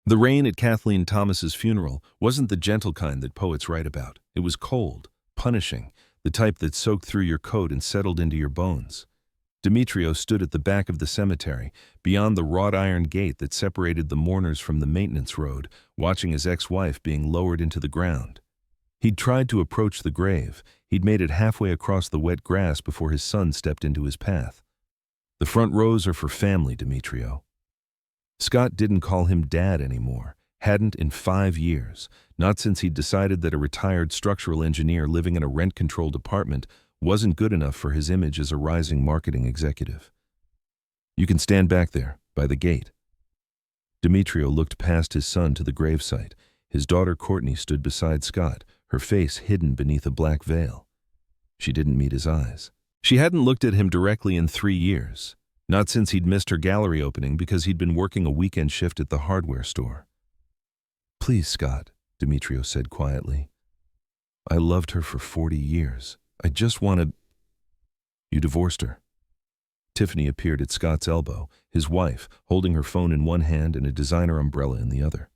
The rain at Kathleen Thomas's funeral wasn't the gentle kind that poets write about. It was cold, punishing, the type that soaked through your coat and settled into your bones. Demetrio stood at the back of the cemetery, beyond the wrought iron gate that separated the mourners from the maintenance road, watching his ex-wife being lowered into the ground. He'd tried to approach the grave. He'd made it halfway across the wet grass before his son stepped into his path. The front rows are for family, Demetrio. Scott didn't call him Dad anymore, hadn't in 5 years, not since he'd decided that a retired structural engineer living in a rent-controlled apartment wasn't good enough for his image as a rising marketing executive. "You can stand back there, by the gate." Demetrio looked past his son to the gravesite. His daughter Courtney stood beside Scott, her face hidden beneath a black veil. She didn't meet his eyes. She hadn't looked at him directly in 3 years. Not since he'd missed her gallery opening because he'd been working a weekend shift at the hardware store. "Please, Scott," Demetrio said quietly. "I loved her for 40 years. I just wanted—" "You divorced her." Tiffany appeared at Scott's elbow, his wife, holding her phone in one hand and a designer umbrella in the other.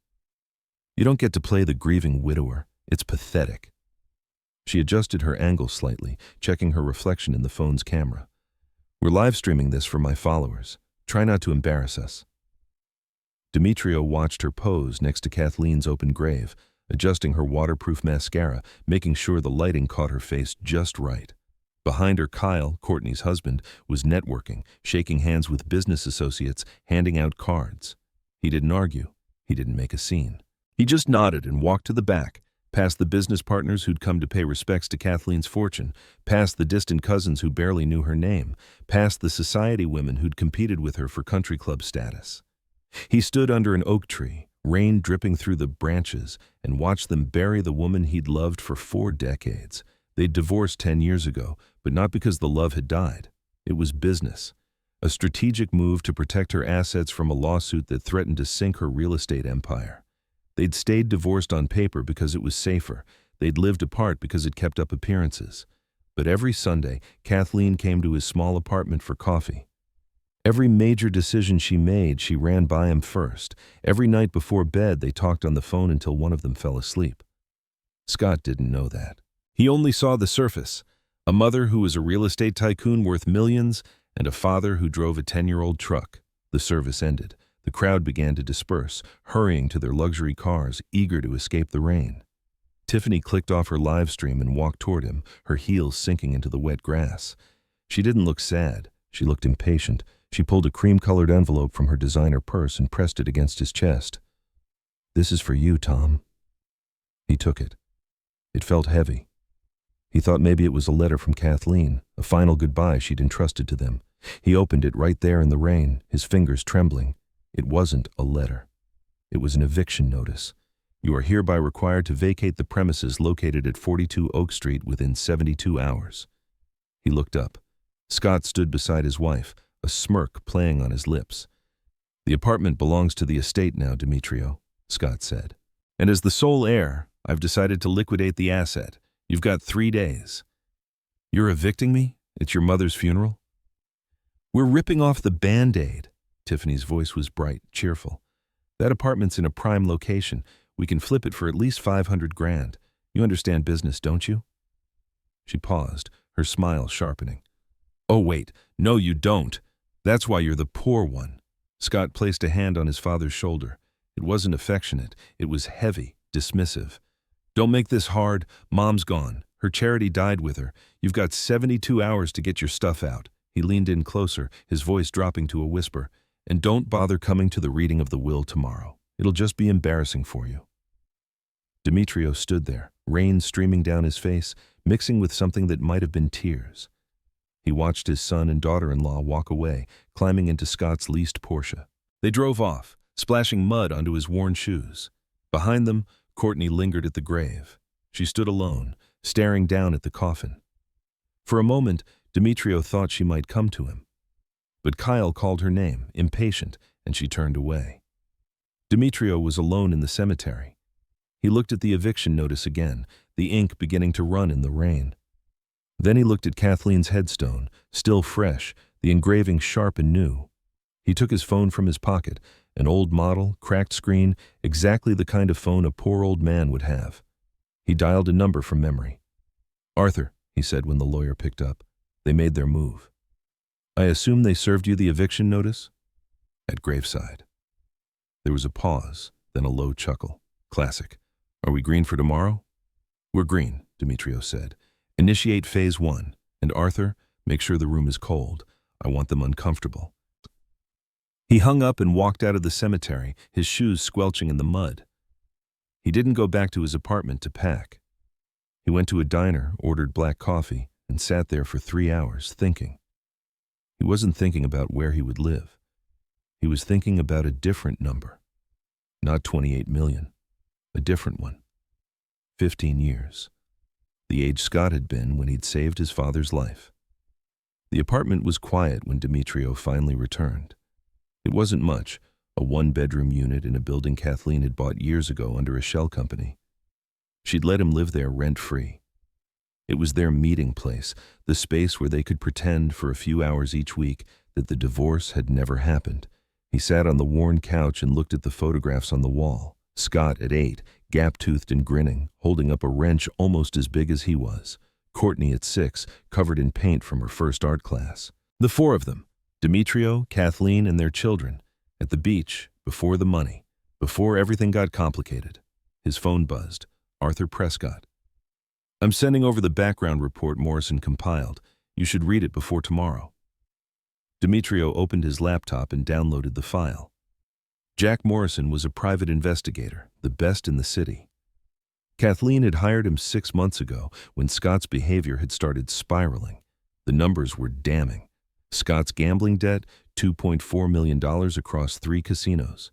"You don't get to play the grieving widower. It's pathetic." She adjusted her angle slightly, checking her reflection in the phone's camera. "We're live streaming this for my followers. Try not to embarrass us." Demetrio watched her pose next to Kathleen's open grave, adjusting her waterproof mascara, making sure the lighting caught her face just right. Behind her, Kyle, Courtney's husband, was networking, shaking hands with business associates, handing out cards. He didn't argue. He didn't make a scene. He just nodded and walked to the back, past the business partners who'd come to pay respects to Kathleen's fortune, past the distant cousins who barely knew her name, past the society women who'd competed with her for country club status. He stood under an oak tree, rain dripping through the branches, and watched them bury the woman he'd loved for 4 decades. They'd divorced 10 years ago, but not because the love had died. It was business. A strategic move to protect her assets from a lawsuit that threatened to sink her real estate empire. They'd stayed divorced on paper because it was safer. They'd lived apart because it kept up appearances. But every Sunday, Kathleen came to his small apartment for coffee. Every major decision she made, she ran by him first. Every night before bed, they talked on the phone until one of them fell asleep. Scott didn't know that. He only saw the surface. A mother who was a real estate tycoon worth millions, and a father who drove a 10-year-old truck. The service ended. The crowd began to disperse, hurrying to their luxury cars, eager to escape the rain. Tiffany clicked off her live stream and walked toward him, her heels sinking into the wet grass. She didn't look sad. She looked impatient. She pulled a cream-colored envelope from her designer purse and pressed it against his chest. "This is for you, Tom." He took it. It felt heavy. He thought maybe it was a letter from Kathleen, a final goodbye she'd entrusted to them. He opened it right there in the rain, his fingers trembling. It wasn't a letter. It was an eviction notice. "You are hereby required to vacate the premises located at 42 Oak Street within 72 hours. He looked up. Scott stood beside his wife, a smirk playing on his lips. "The apartment belongs to the estate now, Demetrio," Scott said. "And as the sole heir, I've decided to liquidate the asset. You've got 3 days. "You're evicting me? It's your mother's funeral?" "We're ripping off the Band-Aid." Tiffany's voice was bright, cheerful. "That apartment's in a prime location. We can flip it for at least 500 grand. You understand business, don't you?" She paused, her smile sharpening. "Oh, wait. No, you don't. That's why you're the poor one." Scott placed a hand on his father's shoulder. It wasn't affectionate. It was heavy, dismissive. "Don't make this hard. Mom's gone. Her charity died with her. You've got 72 hours to get your stuff out." He leaned in closer, his voice dropping to a whisper. "And don't bother coming to the reading of the will tomorrow. It'll just be embarrassing for you." Demetrio stood there, rain streaming down his face, mixing with something that might have been tears. He watched his son and daughter-in-law walk away, climbing into Scott's leased Porsche. They drove off, splashing mud onto his worn shoes. Behind them, Courtney lingered at the grave. She stood alone, staring down at the coffin. For a moment, Demetrio thought she might come to him. But Kyle called her name, impatient, and she turned away. Demetrio was alone in the cemetery. He looked at the eviction notice again, the ink beginning to run in the rain. Then he looked at Kathleen's headstone, still fresh, the engraving sharp and new. He took his phone from his pocket, an old model, cracked screen, exactly the kind of phone a poor old man would have. He dialed a number from memory. "Arthur," he said when the lawyer picked up. "They made their move." "I assume they served you the eviction notice?" "At Graveside." There was a pause, then a low chuckle. "Classic. Are we green for tomorrow?" "We're green," Demetriou said. "Initiate phase 1. And Arthur, make sure the room is cold. I want them uncomfortable." He hung up and walked out of the cemetery, his shoes squelching in the mud. He didn't go back to his apartment to pack. He went to a diner, ordered black coffee, and sat there for 3 hours, thinking. He wasn't thinking about where he would live. He was thinking about a different number. Not 28 million. A different one. 15 years. The age Scott had been when he'd saved his father's life. The apartment was quiet when Demetriou finally returned. It wasn't much, a 1-bedroom unit in a building Kathleen had bought years ago under a shell company. She'd let him live there rent-free. It was their meeting place, the space where they could pretend for a few hours each week that the divorce had never happened. He sat on the worn couch and looked at the photographs on the wall. Scott at 8, gap-toothed and grinning, holding up a wrench almost as big as he was. Courtney at 6, covered in paint from her first art class. The 4 of them, Demetriou, Kathleen, and their children, at the beach, before the money, before everything got complicated. His phone buzzed. Arthur Prescott. "I'm sending over the background report Morrison compiled. You should read it before tomorrow." Demetriou opened his laptop and downloaded the file. Jack Morrison was a private investigator, the best in the city. Kathleen had hired him 6 months ago when Scott's behavior had started spiraling. The numbers were damning. Scott's gambling debt, $2.4 million across 3 casinos.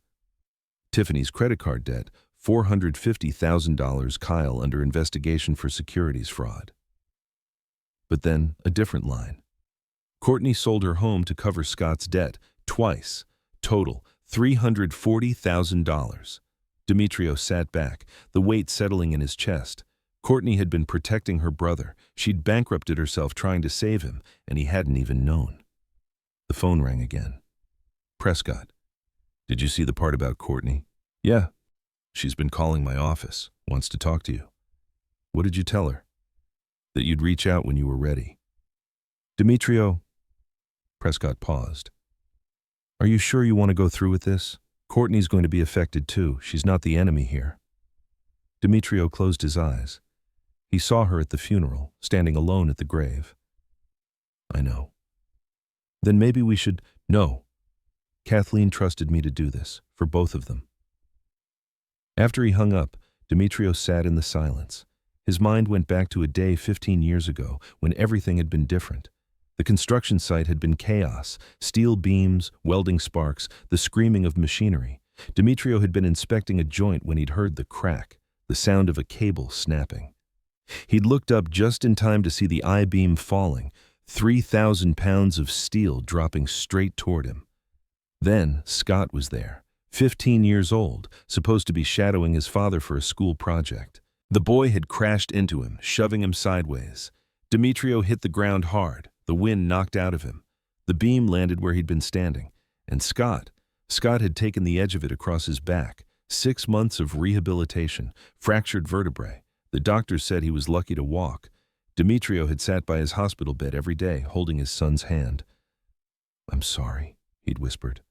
Tiffany's credit card debt, $450,000. Kyle under investigation for securities fraud. But then, a different line. Courtney sold her home to cover Scott's debt, twice. Total, $340,000. Demetriou sat back, the weight settling in his chest. Courtney had been protecting her brother. She'd bankrupted herself trying to save him, and he hadn't even known. The phone rang again. "Prescott. Did you see the part about Courtney?" "Yeah. She's been calling my office. Wants to talk to you." "What did you tell her?" "That you'd reach out when you were ready." "Demetriou." Prescott paused. "Are you sure you want to go through with this? Courtney's going to be affected too. She's not the enemy here." Demetriou closed his eyes. He saw her at the funeral, standing alone at the grave. "I know." "Then maybe we should—" "No. Kathleen trusted me to do this, for both of them." After he hung up, Demetriou sat in the silence. His mind went back to a day 15 years ago when everything had been different. The construction site had been chaos, steel beams, welding sparks, the screaming of machinery. Demetriou had been inspecting a joint when he'd heard the crack, the sound of a cable snapping. He'd looked up just in time to see the I-beam falling, 3,000 pounds of steel dropping straight toward him. Then Scott was there, 15 years old, supposed to be shadowing his father for a school project. The boy had crashed into him, shoving him sideways. Demetriou hit the ground hard. The wind knocked out of him. The beam landed where he'd been standing. And Scott had taken the edge of it across his back. 6 months of rehabilitation, fractured vertebrae. The doctors said he was lucky to walk. Demetriou had sat by his hospital bed every day, holding his son's hand. "I'm sorry," he'd whispered.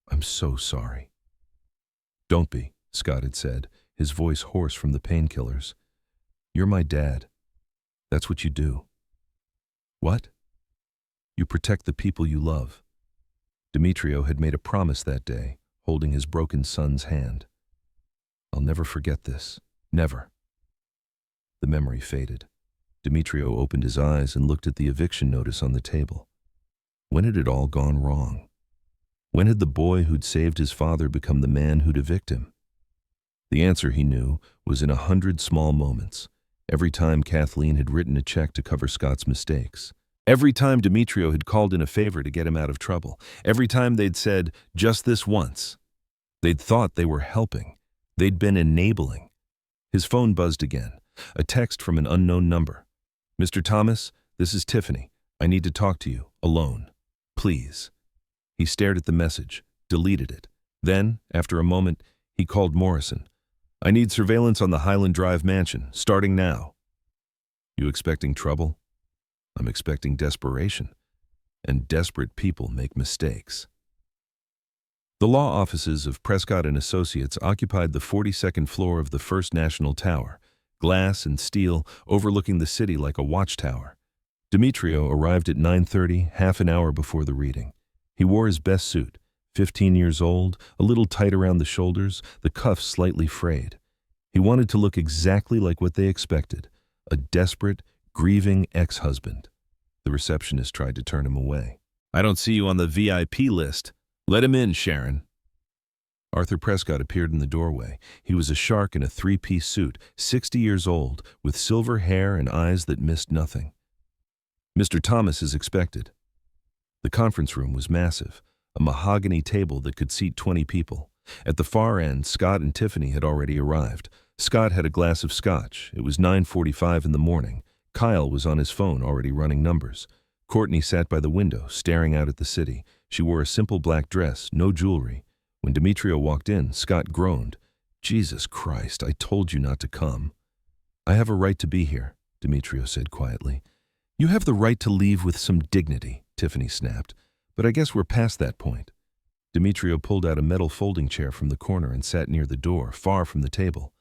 "I'm so sorry." "Don't be," Scott had said, his voice hoarse from the painkillers. "You're my dad. That's what you do." "What?" "You protect the people you love." Demetriou had made a promise that day, holding his broken son's hand. "I'll never forget this. Never." The memory faded. Demetriou opened his eyes and looked at the eviction notice on the table. When had it all gone wrong? When had the boy who'd saved his father become the man who'd evict him? The answer, he knew, was in 100 small moments. Every time Kathleen had written a check to cover Scott's mistakes. Every time Demetriou had called in a favor to get him out of trouble. Every time they'd said, "Just this once." They'd thought they were helping. They'd been enabling. His phone buzzed again. A text from an unknown number. "Mr. Thomas, this is Tiffany. I need to talk to you, alone. Please." He stared at the message, deleted it. Then, after a moment, he called Morrison. "I need surveillance on the Highland Drive mansion, starting now." "You expecting trouble?" "I'm expecting desperation. And desperate people make mistakes." The law offices of Prescott and Associates occupied the 42nd floor of the First National Tower, glass and steel overlooking the city like a watchtower. Demetrio arrived at 9:30, half an hour before the reading. He wore his best suit, 15 years old, a little tight around the shoulders, the cuffs slightly frayed. He wanted to look exactly like what they expected, a desperate, grieving ex-husband. The receptionist tried to turn him away. "I don't see you on the VIP list. Let him in, Sharon." Arthur Prescott appeared in the doorway. He was a shark in a three-piece suit, 60 years old, with silver hair and eyes that missed nothing. "Mr. Thomas is expected." The conference room was massive, a mahogany table that could seat 20 people. At the far end, Scott and Tiffany had already arrived. Scott had a glass of scotch. It was 9:45 in the morning. Kyle was on his phone, already running numbers. Courtney sat by the window, staring out at the city. She wore a simple black dress, no jewelry. When Demetrio walked in, Scott groaned. "Jesus Christ, I told you not to come." "I have a right to be here," Demetrio said quietly. "You have the right to leave with some dignity," Tiffany snapped. "But I guess we're past that point." Demetrio pulled out a metal folding chair from the corner and sat near the door, far from the table.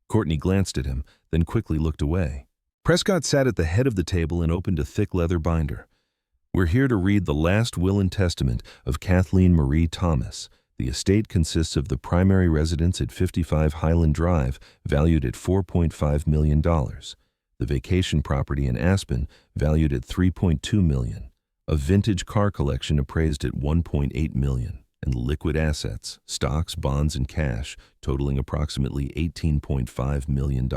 Courtney glanced at him, then quickly looked away. Prescott sat at the head of the table and opened a thick leather binder. "We're here to read the last will and testament of Kathleen Marie Thomas. The estate consists of the primary residence at 55 Highland Drive, valued at $4.5 million. The vacation property in Aspen, valued at $3.2 million. A vintage car collection appraised at $1.8 million. And liquid assets, stocks, bonds, and cash, totaling approximately $18.5 million.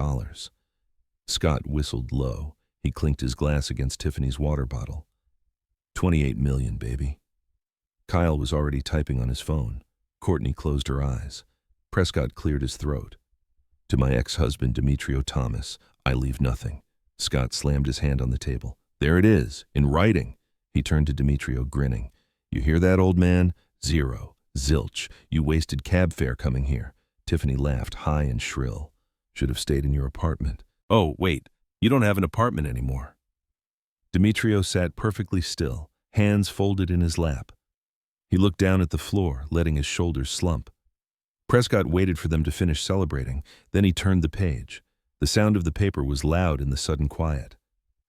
Scott whistled low. He clinked his glass against Tiffany's water bottle. $28 million, baby." Kyle was already typing on his phone. Courtney closed her eyes. Prescott cleared his throat. "To my ex-husband, Demetrio Thomas, I leave nothing." Scott slammed his hand on the table. "There it is, in writing." He turned to Demetrio, grinning. "You hear that, old man? Zero. Zilch. You wasted cab fare coming here." Tiffany laughed, high and shrill. "Should have stayed in your apartment." "Oh, wait. You don't have an apartment anymore." Demetrio sat perfectly still, hands folded in his lap. He looked down at the floor, letting his shoulders slump. Prescott waited for them to finish celebrating, then he turned the page. The sound of the paper was loud in the sudden quiet.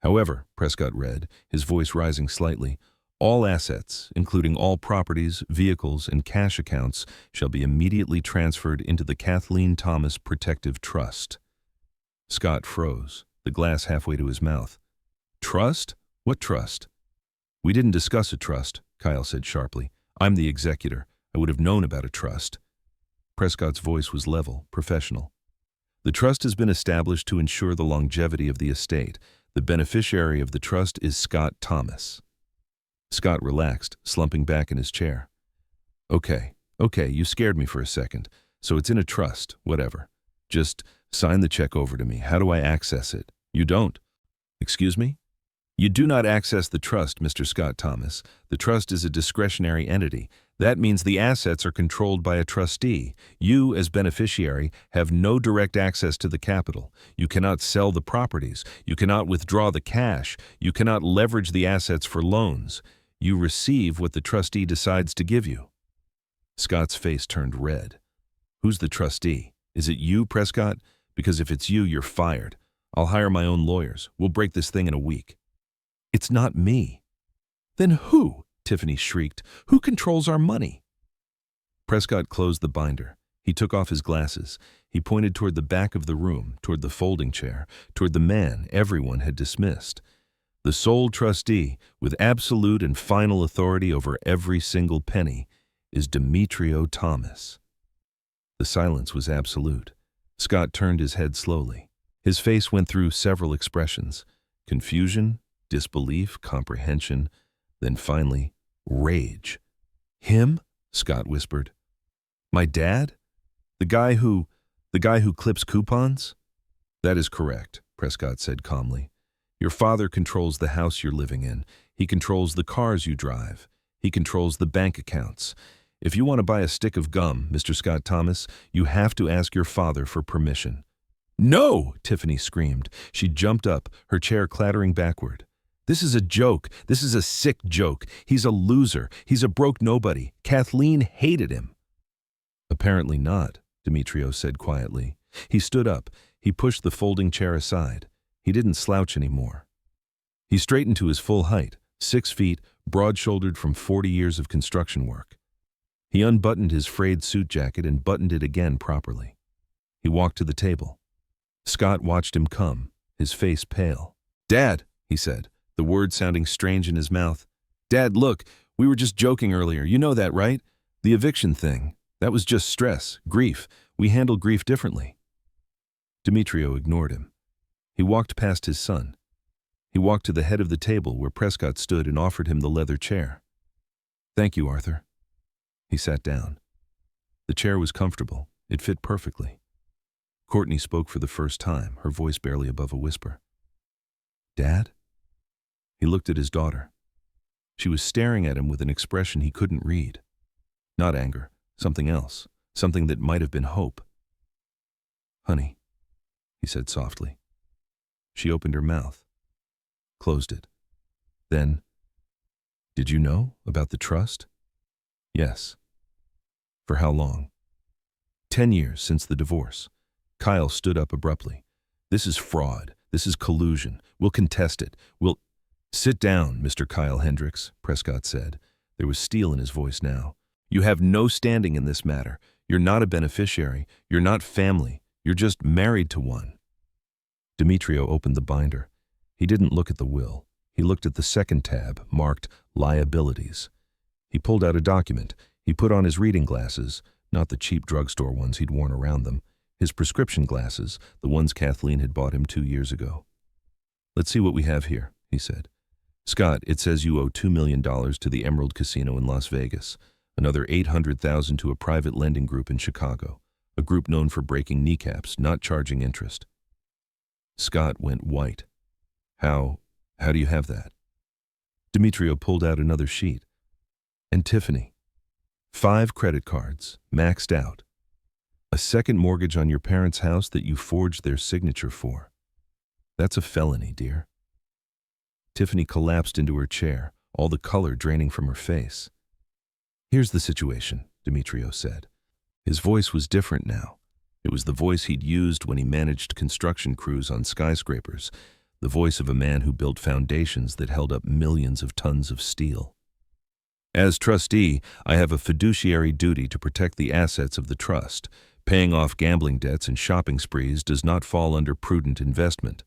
"However," Prescott read, his voice rising slightly, "all assets, including all properties, vehicles, and cash accounts, shall be immediately transferred into the Kathleen Thomas Protective Trust." Scott froze, the glass halfway to his mouth. "Trust? What trust?" "We didn't discuss a trust," Kyle said sharply. "I'm the executor. I would have known about a trust." Prescott's voice was level, professional. "The trust has been established to ensure the longevity of the estate. The beneficiary of the trust is Scott Thomas." Scott relaxed, slumping back in his chair. Okay, you scared me for a second. So it's in a trust, whatever. Just sign the check over to me. How do I access it?" "You don't." "Excuse me?" "You do not access the trust, Mr. Scott Thomas. The trust is a discretionary entity. That means the assets are controlled by a trustee. You, as beneficiary, have no direct access to the capital. You cannot sell the properties. You cannot withdraw the cash. You cannot leverage the assets for loans. You receive what the trustee decides to give you." Scott's face turned red. "Who's the trustee? Is it you, Prescott? Because if it's you, you're fired. I'll hire my own lawyers. We'll break this thing in a week." "It's not me." "Then who?" Tiffany shrieked. "Who controls our money?" Prescott closed the binder. He took off his glasses. He pointed toward the back of the room, toward the folding chair, toward the man everyone had dismissed. "The sole trustee, with absolute and final authority over every single penny, is Demetrio Thomas." The silence was absolute. Scott turned his head slowly. His face went through several expressions: confusion, disbelief, comprehension, then finally, rage. "Him?" Scott whispered. "My dad? The guy who clips coupons?" "That is correct," Prescott said calmly. "Your father controls the house you're living in. He controls the cars you drive. He controls the bank accounts. If you want to buy a stick of gum, Mr. Scott Thomas, you have to ask your father for permission." "No!" Tiffany screamed. She jumped up, her chair clattering backward. "This is a joke. This is a sick joke. He's a loser. He's a broke nobody. Kathleen hated him." "Apparently not," Demetrio said quietly. He stood up. He pushed the folding chair aside. He didn't slouch anymore. He straightened to his full height, 6 feet, broad-shouldered from 40 years of construction work. He unbuttoned his frayed suit jacket and buttoned it again properly. He walked to the table. Scott watched him come, his face pale. "Dad," he said, the words sounding strange in his mouth. "Dad, look, we were just joking earlier. You know that, right? The eviction thing. That was just stress, grief. We handle grief differently." Demetrio ignored him. He walked past his son. He walked to the head of the table where Prescott stood and offered him the leather chair. "Thank you, Arthur." He sat down. The chair was comfortable. It fit perfectly. Courtney spoke for the first time, her voice barely above a whisper. "Dad?" He looked at his daughter. She was staring at him with an expression he couldn't read. Not anger, something else, something that might have been hope. "Honey," he said softly. She opened her mouth, closed it. Then, "Did you know about the trust?" "Yes." "For how long?" 10 years since the divorce." Kyle stood up abruptly. "This is fraud. This is collusion. We'll contest it. We'll—" "Sit down, Mr. Kyle Hendricks," Prescott said. There was steel in his voice now. "You have no standing in this matter. You're not a beneficiary. You're not family. You're just married to one." Demetrio opened the binder. He didn't look at the will. He looked at the second tab, marked Liabilities. He pulled out a document. He put on his reading glasses, not the cheap drugstore ones he'd worn around them, his prescription glasses, the ones Kathleen had bought him 2 years ago. "Let's see what we have here," he said. "Scott, it says you owe $2 million to the Emerald Casino in Las Vegas, another $800,000 to a private lending group in Chicago, a group known for breaking kneecaps, not charging interest." Scott went white. How do you have that?" Demetrio pulled out another sheet. "And Tiffany. 5 credit cards, maxed out. A second mortgage on your parents' house that you forged their signature for. That's a felony, dear." Tiffany collapsed into her chair, all the color draining from her face. "Here's the situation," Demetrio said. His voice was different now. It was the voice he'd used when he managed construction crews on skyscrapers, the voice of a man who built foundations that held up millions of tons of steel. "As trustee, I have a fiduciary duty to protect the assets of the trust. Paying off gambling debts and shopping sprees does not fall under prudent investment."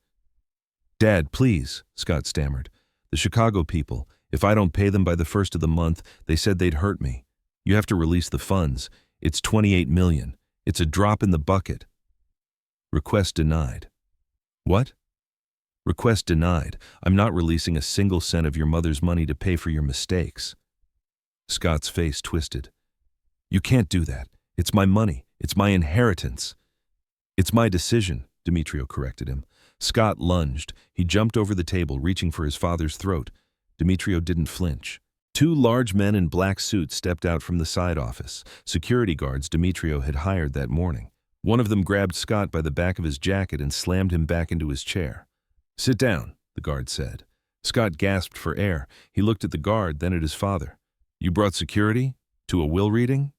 "Dad, please," Scott stammered. "The Chicago people, if I don't pay them by the 1st of the month, they said they'd hurt me. You have to release the funds. It's $28 million. It's a drop in the bucket." "Request denied." "What?" "Request denied. I'm not releasing a single cent of your mother's money to pay for your mistakes." Scott's face twisted. "You can't do that. It's my money. It's my inheritance." "It's my decision," Demetrio corrected him. Scott lunged. He jumped over the table, reaching for his father's throat. Demetrio didn't flinch. 2 large men in black suits stepped out from the side office, security guards Demetrio had hired that morning. One of them grabbed Scott by the back of his jacket and slammed him back into his chair. "Sit down," the guard said. Scott gasped for air. He looked at the guard, then at his father. "You brought security? To a will reading?"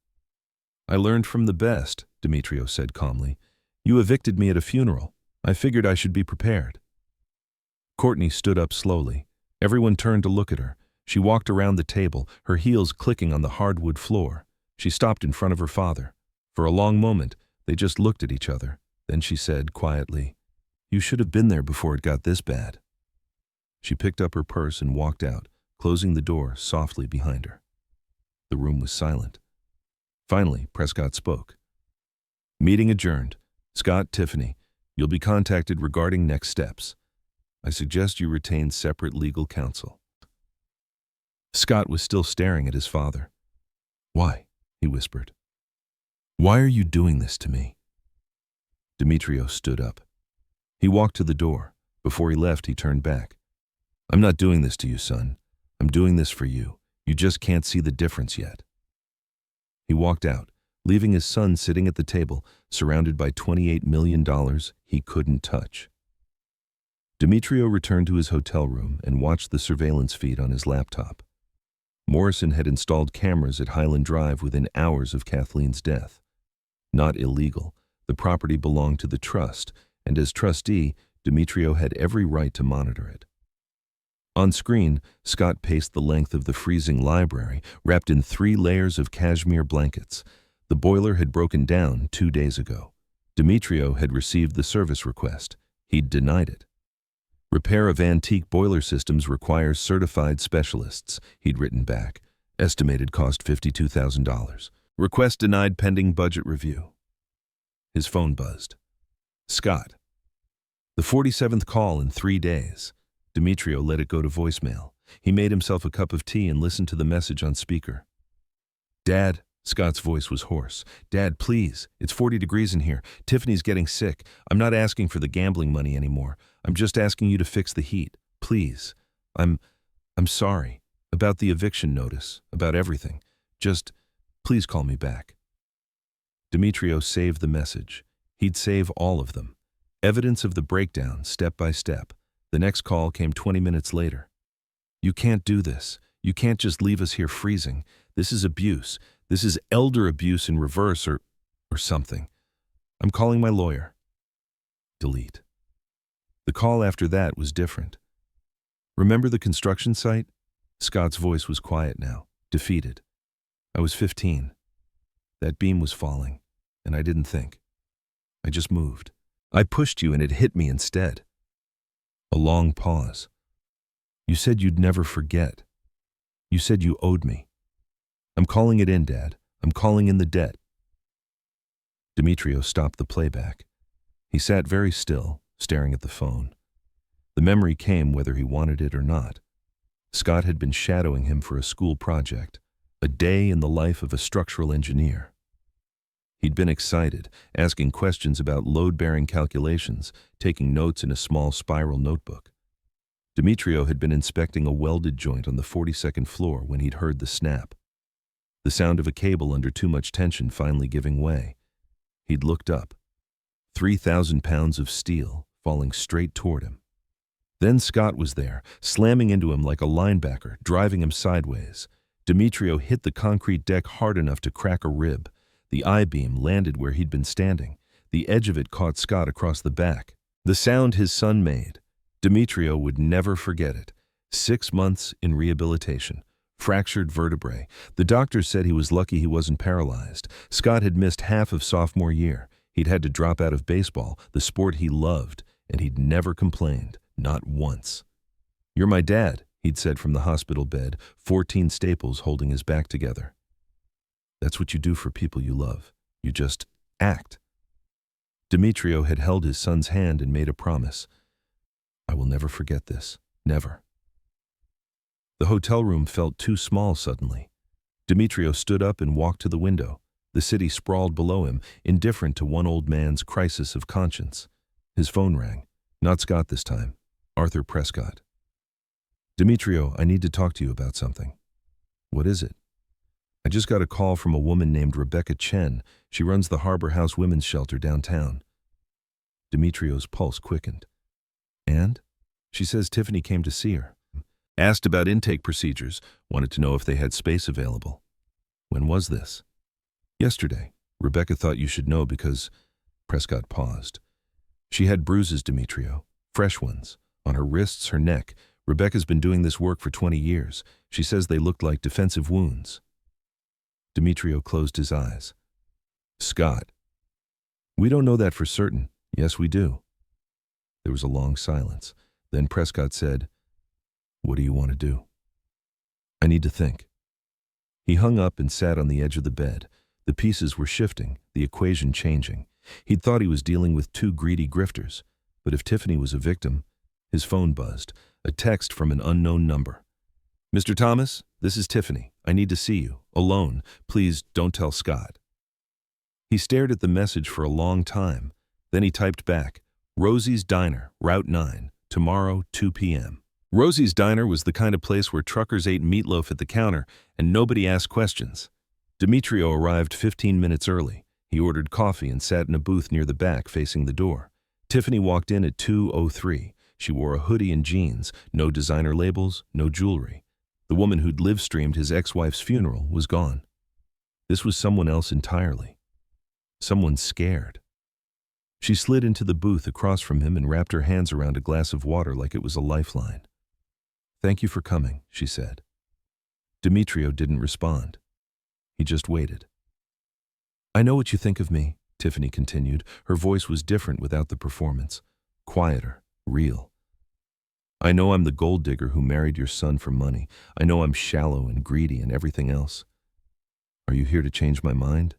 "I learned from the best," Demetrio said calmly. "You evicted me at a funeral. I figured I should be prepared." Courtney stood up slowly. Everyone turned to look at her. She walked around the table, her heels clicking on the hardwood floor. She stopped in front of her father. For a long moment, they just looked at each other. Then she said quietly, "You should have been there before it got this bad." She picked up her purse and walked out, closing the door softly behind her. The room was silent. Finally, Prescott spoke. "Meeting adjourned. Scott, Tiffany, you'll be contacted regarding next steps. I suggest you retain separate legal counsel." Scott was still staring at his father. "Why?" he whispered. "Why are you doing this to me?" Demetrio stood up. He walked to the door. Before he left, he turned back. "I'm not doing this to you, son. I'm doing this for you. You just can't see the difference yet." He walked out, leaving his son sitting at the table, surrounded by $28 million he couldn't touch. Demetrio returned to his hotel room and watched the surveillance feed on his laptop. Morrison had installed cameras at Highland Drive within hours of Kathleen's death. Not illegal. The property belonged to the trust, and as trustee, Demetrio had every right to monitor it. On screen, Scott paced the length of the freezing library, wrapped in 3 layers of cashmere blankets. The boiler had broken down 2 days ago. Demetrio had received the service request. He'd denied it. "Repair of antique boiler systems requires certified specialists," he'd written back. "Estimated cost $52,000. Request denied pending budget review." His phone buzzed. Scott. The 47th call in 3 days. Demetrio let it go to voicemail. He made himself a cup of tea and listened to the message on speaker. "Dad," Scott's voice was hoarse. "Dad, please. It's 40 degrees in here. Tiffany's getting sick. I'm not asking for the gambling money anymore. I'm just asking you to fix the heat. Please. I'm sorry. About the eviction notice. About everything. Just, please call me back." Demetrio saved the message. He'd save all of them. Evidence of the breakdown, step by step. The next call came 20 minutes later. "You can't do this. You can't just leave us here freezing. This is abuse. This is elder abuse in reverse or something. I'm calling my lawyer." Delete. The call after that was different. "Remember the construction site?" Scott's voice was quiet now, defeated. "I was 15. That beam was falling, and I didn't think. I just moved. I pushed you and it hit me instead." A long pause. "You said you'd never forget. You said you owed me. I'm calling it in, Dad. I'm calling in the debt." Demetrio stopped the playback. He sat very still, staring at the phone. The memory came whether he wanted it or not. Scott had been shadowing him for a school project, a day in the life of a structural engineer. He'd been excited, asking questions about load-bearing calculations, taking notes in a small spiral notebook. Demetrio had been inspecting a welded joint on the 42nd floor when he'd heard the snap. The sound of a cable under too much tension finally giving way. He'd looked up. 3,000 pounds of steel falling straight toward him. Then Scott was there, slamming into him like a linebacker, driving him sideways. Demetrio hit the concrete deck hard enough to crack a rib. The I-beam landed where he'd been standing. The edge of it caught Scott across the back. The sound his son made. Demetrio would never forget it. 6 months in rehabilitation. Fractured vertebrae. The doctors said he was lucky he wasn't paralyzed. Scott had missed half of sophomore year. He'd had to drop out of baseball, the sport he loved, and he'd never complained, not once. "You're my dad," he'd said from the hospital bed, 14 staples holding his back together. That's what you do for people you love. You just act. Demetrio had held his son's hand and made a promise. "I will never forget this. Never." The hotel room felt too small suddenly. Demetrio stood up and walked to the window. The city sprawled below him, indifferent to one old man's crisis of conscience. His phone rang. Not Scott this time. Arthur Prescott. "Demetrio, I need to talk to you about something." "What is it?" "I just got a call from a woman named Rebecca Chen. She runs the Harbor House Women's Shelter downtown." Demetrio's pulse quickened. "And?" "She says Tiffany came to see her. Asked about intake procedures, wanted to know if they had space available." "When was this?" "Yesterday. Rebecca thought you should know because—" Prescott paused. "She had bruises, Demetrio. Fresh ones. On her wrists, her neck. Rebecca's been doing this work for 20 years. She says they looked like defensive wounds." Demetrio closed his eyes. "Scott." "We don't know that for certain. Yes, we do." There was a long silence. Then Prescott said, "What do you want to do?" "I need to think." He hung up and sat on the edge of the bed. The pieces were shifting, the equation changing. He'd thought he was dealing with 2 greedy grifters. But if Tiffany was a victim, his phone buzzed. A text from an unknown number. "Mr. Thomas, this is Tiffany. I need to see you. Alone. Please don't tell Scott." He stared at the message for a long time. Then he typed back, "Rosie's Diner, Route 9, tomorrow, 2 p.m. Rosie's Diner was the kind of place where truckers ate meatloaf at the counter and nobody asked questions. Demetrio arrived 15 minutes early. He ordered coffee and sat in a booth near the back facing the door. Tiffany walked in at 2:03. She wore a hoodie and jeans, no designer labels, no jewelry. The woman who'd live-streamed his ex-wife's funeral was gone. This was someone else entirely. Someone scared. She slid into the booth across from him and wrapped her hands around a glass of water like it was a lifeline. "Thank you for coming," she said. Demetrio didn't respond. He just waited. "I know what you think of me," Tiffany continued. Her voice was different without the performance. Quieter, real. "I know I'm the gold digger who married your son for money. I know I'm shallow and greedy and everything else. Are you here to change my mind?"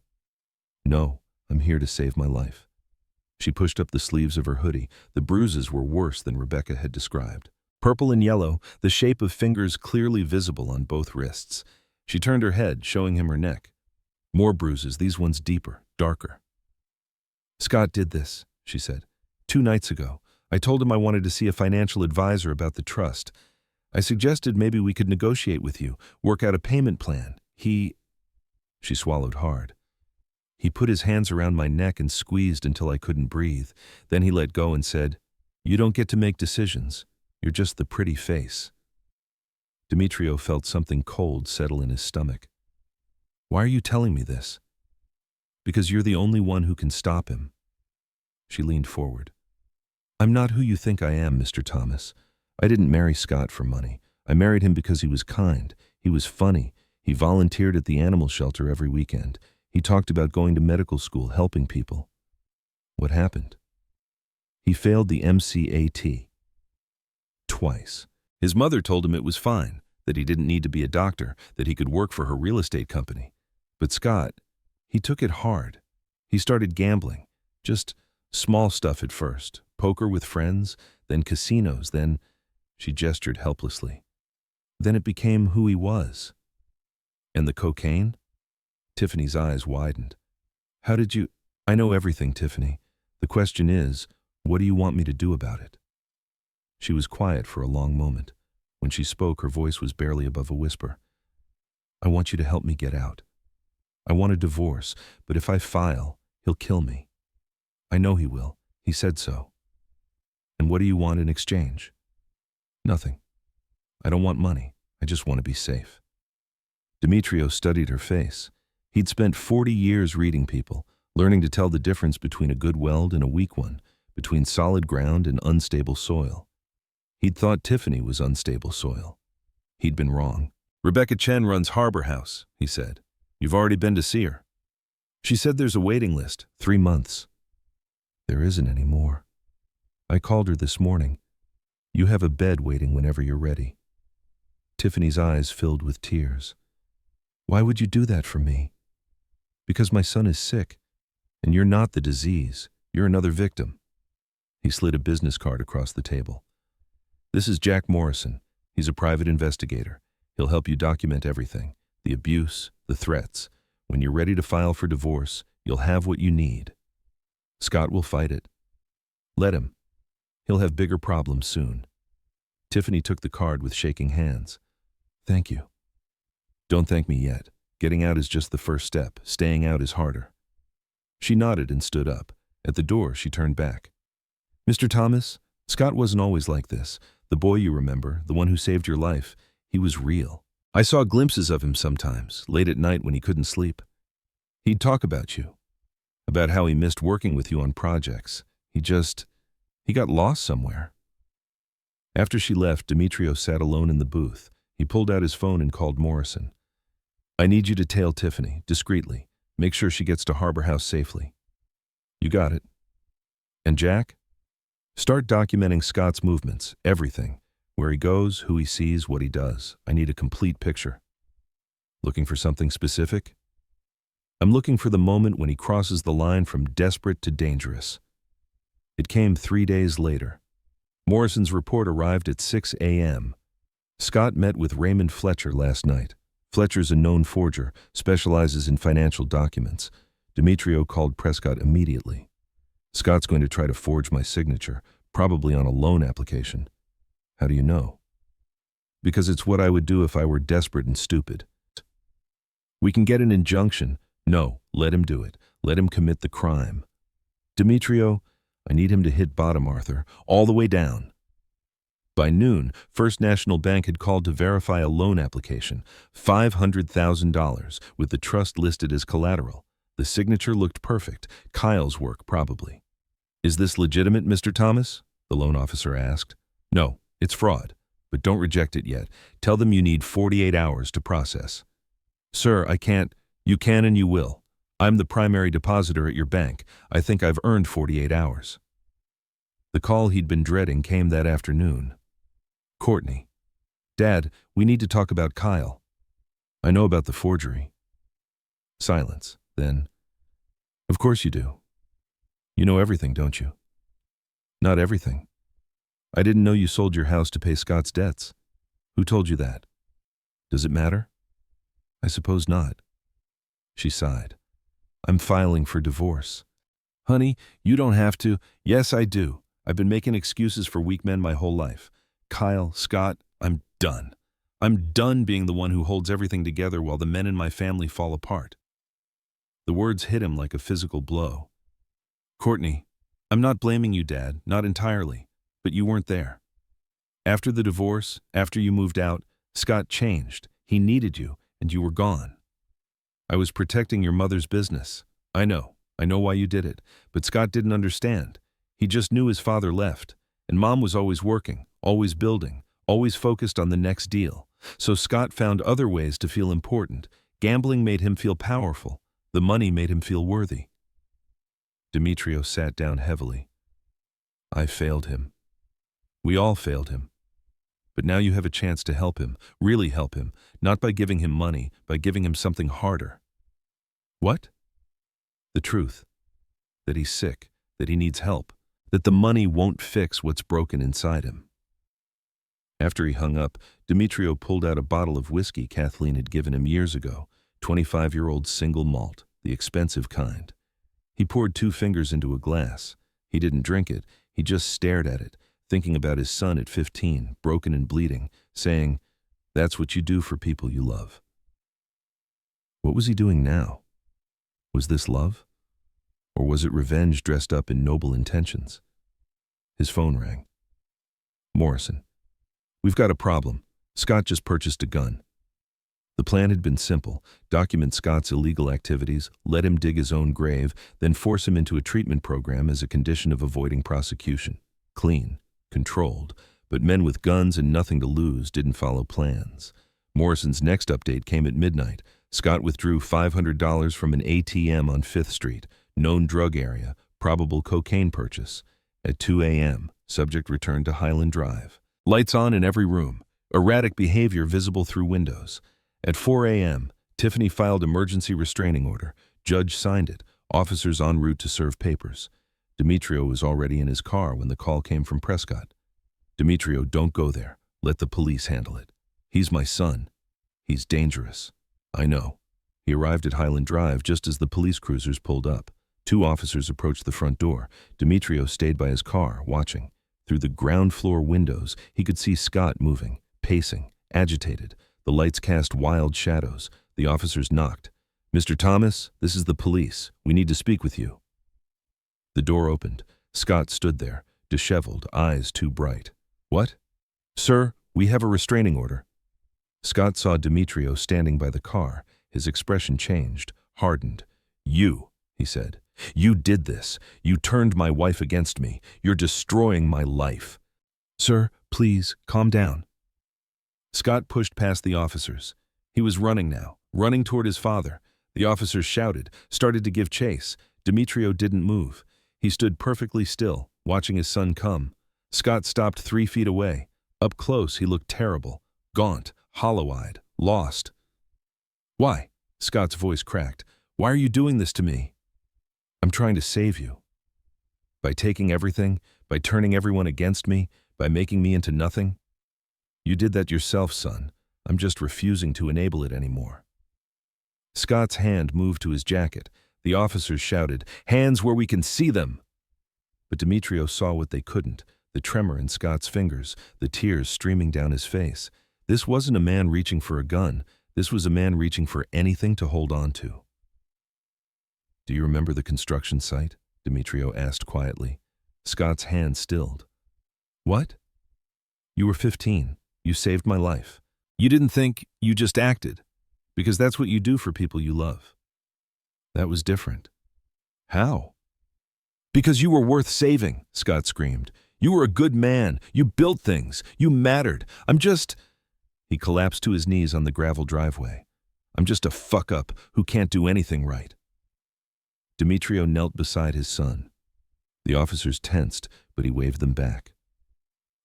"No, I'm here to save my life." She pushed up the sleeves of her hoodie. The bruises were worse than Rebecca had described. Purple and yellow, the shape of fingers clearly visible on both wrists. She turned her head, showing him her neck. More bruises, these ones deeper, darker. "Scott did this," she said. "2 nights ago. I told him I wanted to see a financial advisor about the trust. I suggested maybe we could negotiate with you, work out a payment plan. She swallowed hard. "He put his hands around my neck and squeezed until I couldn't breathe. Then he let go and said, 'You don't get to make decisions. You're just the pretty face.'" Demetrio felt something cold settle in his stomach. "Why are you telling me this?" "Because you're the only one who can stop him." She leaned forward. "I'm not who you think I am, Mr. Thomas. I didn't marry Scott for money. I married him because he was kind. He was funny. He volunteered at the animal shelter every weekend. He talked about going to medical school, helping people." "What happened?" "He failed the MCAT. Twice. His mother told him it was fine, that he didn't need to be a doctor, that he could work for her real estate company. But Scott, he took it hard. He started gambling. Just small stuff at first. Poker with friends, then casinos, then—" She gestured helplessly. "Then it became who he was." "And the cocaine?" Tiffany's eyes widened. "How did you—" "I know everything, Tiffany. The question is, what do you want me to do about it?" She was quiet for a long moment. When she spoke, her voice was barely above a whisper. "I want you to help me get out. I want a divorce, but if I file, he'll kill me. I know he will. He said so." "And what do you want in exchange?" "Nothing. I don't want money. I just want to be safe." Demetrio studied her face. He'd spent 40 years reading people, learning to tell the difference between a good weld and a weak one, between solid ground and unstable soil. He'd thought Tiffany was unstable soil. He'd been wrong. "Rebecca Chen runs Harbor House," he said. "You've already been to see her." "She said there's a waiting list, 3 months. "There isn't any more. I called her this morning. You have a bed waiting whenever you're ready." Tiffany's eyes filled with tears. "Why would you do that for me?" "Because my son is sick, and you're not the disease. You're another victim." He slid a business card across the table. "This is Jack Morrison. He's a private investigator. He'll help you document everything, the abuse, the threats. When you're ready to file for divorce, you'll have what you need. Scott will fight it. Let him. He'll have bigger problems soon." Tiffany took the card with shaking hands. "Thank you." "Don't thank me yet. Getting out is just the first step. Staying out is harder." She nodded and stood up. At the door, she turned back. "Mr. Thomas, Scott wasn't always like this. The boy you remember, the one who saved your life, he was real. I saw glimpses of him sometimes, late at night when he couldn't sleep. He'd talk about you, about how he missed working with you on projects. He got lost somewhere." After she left, Demetrio sat alone in the booth. He pulled out his phone and called Morrison. "I need you to tail Tiffany, discreetly. Make sure she gets to Harbor House safely." "You got it." "And Jack? Start documenting Scott's movements, everything. Where he goes, who he sees, what he does. I need a complete picture." "Looking for something specific?" "I'm looking for the moment when he crosses the line from desperate to dangerous." It came 3 days later. Morrison's report arrived at 6 a.m. "Scott met with Raymond Fletcher last night. Fletcher's a known forger, specializes in financial documents. Demetrio called Prescott immediately. Scott's going to try to forge my signature, probably on a loan application." "How do you know?" Because it's what I would do if I were desperate and stupid. We can get an injunction. No, let him do it. Let him commit the crime. Demetrio, I need him to hit bottom, Arthur, all the way down. By noon, First National Bank had called to verify a loan application, $500,000, with the trust listed as collateral. The signature looked perfect, Kyle's work probably. Is this legitimate, Mr. Thomas? The loan officer asked. No, it's fraud, but don't reject it yet. Tell them you need 48 hours to process. Sir, I can't. You can and you will. I'm the primary depositor at your bank. I think I've earned 48 hours. The call he'd been dreading came that afternoon. Courtney. Dad, we need to talk about Kyle. I know about the forgery. Silence. Then, of course you do. You know everything, don't you? Not everything. I didn't know you sold your house to pay Scott's debts. Who told you that? Does it matter? I suppose not. She sighed. I'm filing for divorce. Honey, you don't have to. Yes, I do. I've been making excuses for weak men my whole life. Kyle, Scott, I'm done. I'm done being the one who holds everything together while the men in my family fall apart. The words hit him like a physical blow. Courtney, I'm not blaming you, Dad, not entirely, but you weren't there. After the divorce, after you moved out, Scott changed. He needed you, and you were gone. I was protecting your mother's business. I know why you did it, but Scott didn't understand. He just knew his father left, and Mom was always working, always building, always focused on the next deal. So Scott found other ways to feel important. Gambling made him feel powerful. The money made him feel worthy. Demetrio sat down heavily. I failed him. We all failed him. But now you have a chance to help him, really help him, not by giving him money, by giving him something harder. What? The truth. That he's sick, that he needs help, that the money won't fix what's broken inside him. After he hung up, Demetrio pulled out a bottle of whiskey Kathleen had given him years ago, 25-year-old single malt, the expensive kind. He poured 2 fingers into a glass. He didn't drink it, he just stared at it, thinking about his son at 15, broken and bleeding, saying, that's what you do for people you love. What was he doing now? Was this love? Or was it revenge dressed up in noble intentions? His phone rang. Morrison. We've got a problem. Scott just purchased a gun. The plan had been simple. Document Scott's illegal activities, let him dig his own grave, then force him into a treatment program as a condition of avoiding prosecution. Clean, controlled, but men with guns and nothing to lose didn't follow plans. Morrison's next update came at midnight. Scott withdrew $500 from an ATM on 5th Street, known drug area, probable cocaine purchase. At 2 a.m., subject returned to Highland Drive. Lights on in every room, erratic behavior visible through windows. At 4 a.m., Tiffany filed emergency restraining order. Judge signed it. Officers en route to serve papers. Demetrio was already in his car when the call came from Prescott. Demetrio, don't go there. Let the police handle it. He's my son. He's dangerous. I know. He arrived at Highland Drive just as the police cruisers pulled up. 2 officers approached the front door. Demetrio stayed by his car, watching. Through the ground floor windows, he could see Scott moving, pacing, agitated. The lights cast wild shadows. The officers knocked. Mr. Thomas, this is the police. We need to speak with you. The door opened. Scott stood there, disheveled, eyes too bright. What? Sir, we have a restraining order. Scott saw Demetrio standing by the car. His expression changed, hardened. You, he said. You did this. You turned my wife against me. You're destroying my life. Sir, please, calm down. Scott pushed past the officers. He was running now, running toward his father. The officers shouted, started to give chase. Demetrio didn't move. He stood perfectly still, watching his son come. Scott stopped 3 feet away. Up close, he looked terrible, gaunt, hollow-eyed, lost. Why? Scott's voice cracked. Why are you doing this to me? I'm trying to save you. By taking everything, by turning everyone against me, by making me into nothing? You did that yourself, son. I'm just refusing to enable it anymore. Scott's hand moved to his jacket. The officers shouted, hands where we can see them! But Demetrio saw what they couldn't, the tremor in Scott's fingers, the tears streaming down his face. This wasn't a man reaching for a gun. This was a man reaching for anything to hold on to. Do you remember the construction site? Demetrio asked quietly. Scott's hand stilled. What? You were 15. You saved my life. You didn't think, you just acted. Because that's what you do for people you love. That was different. How? Because you were worth saving, Scott screamed. You were a good man. You built things. You mattered. He collapsed to his knees on the gravel driveway. I'm just a fuck-up who can't do anything right. Demetrio knelt beside his son. The officers tensed, but he waved them back.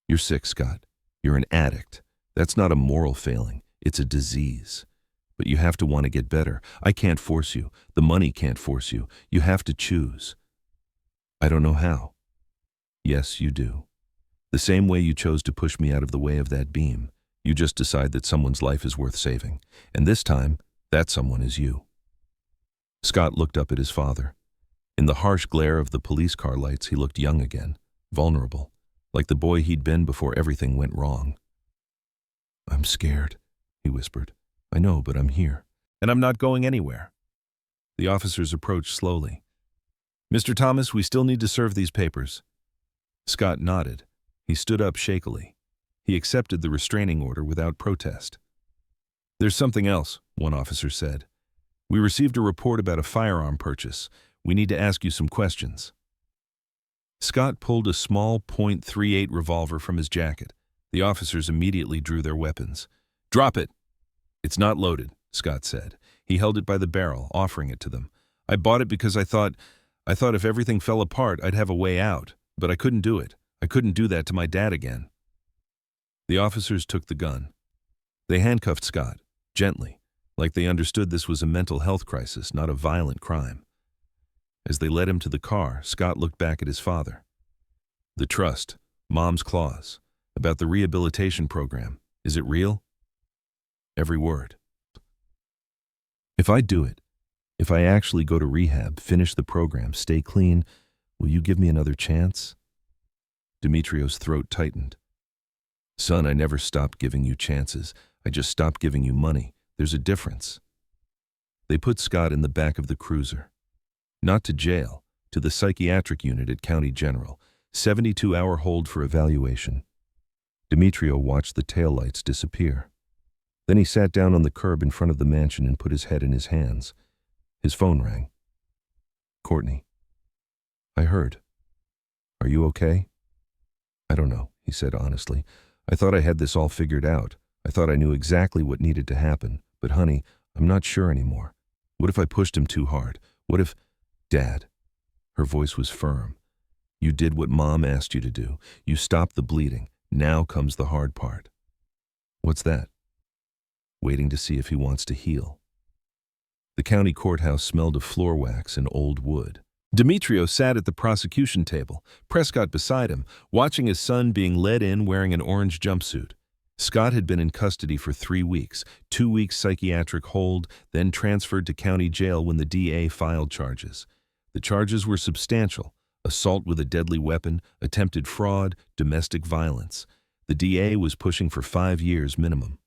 You're sick, Scott. You're an addict. That's not a moral failing. It's a disease. But you have to want to get better. I can't force you. The money can't force you. You have to choose. I don't know how. Yes, you do. The same way you chose to push me out of the way of that beam. You just decide that someone's life is worth saving. And this time, that someone is you. Scott looked up at his father. In the harsh glare of the police car lights, he looked young again, vulnerable, like the boy he'd been before everything went wrong. I'm scared, he whispered. I know, but I'm here. And I'm not going anywhere. The officers approached slowly. Mr. Thomas, we still need to serve these papers. Scott nodded. He stood up shakily. He accepted the restraining order without protest. There's something else, one officer said. We received a report about a firearm purchase. We need to ask you some questions. Scott pulled a small .38 revolver from his jacket. The officers immediately drew their weapons. Drop it! It's not loaded, Scott said. He held it by the barrel, offering it to them. I bought it because I thought if everything fell apart, I'd have a way out. But I couldn't do it. I couldn't do that to my dad again. The officers took the gun. They handcuffed Scott, gently, like they understood this was a mental health crisis, not a violent crime. As they led him to the car, Scott looked back at his father. The trust, Mom's clause, about the rehabilitation program, is it real? Every word. If I do it, if I actually go to rehab, finish the program, stay clean, will you give me another chance? Demetrio's throat tightened. Son, I never stopped giving you chances. I just stopped giving you money. There's a difference. They put Scott in the back of the cruiser. Not to jail, to the psychiatric unit at County General. 72-hour hold for evaluation. Demetrio watched the taillights disappear. Then he sat down on the curb in front of the mansion and put his head in his hands. His phone rang. Courtney. I heard. Are you okay? I don't know, he said honestly. I thought I had this all figured out. I thought I knew exactly what needed to happen. But honey, I'm not sure anymore. What if I pushed him too hard? What if... Dad. Her voice was firm. You did what Mom asked you to do. You stopped the bleeding. Now comes the hard part. What's that? Waiting to see if he wants to heal. The county courthouse smelled of floor wax and old wood. Demetrio sat at the prosecution table, Prescott beside him, watching his son being led in wearing an orange jumpsuit. Scott had been in custody for 3 weeks, 2 weeks psychiatric hold, then transferred to county jail when the DA filed charges. The charges were substantial: assault with a deadly weapon, attempted fraud, domestic violence. The DA was pushing for 5 years minimum.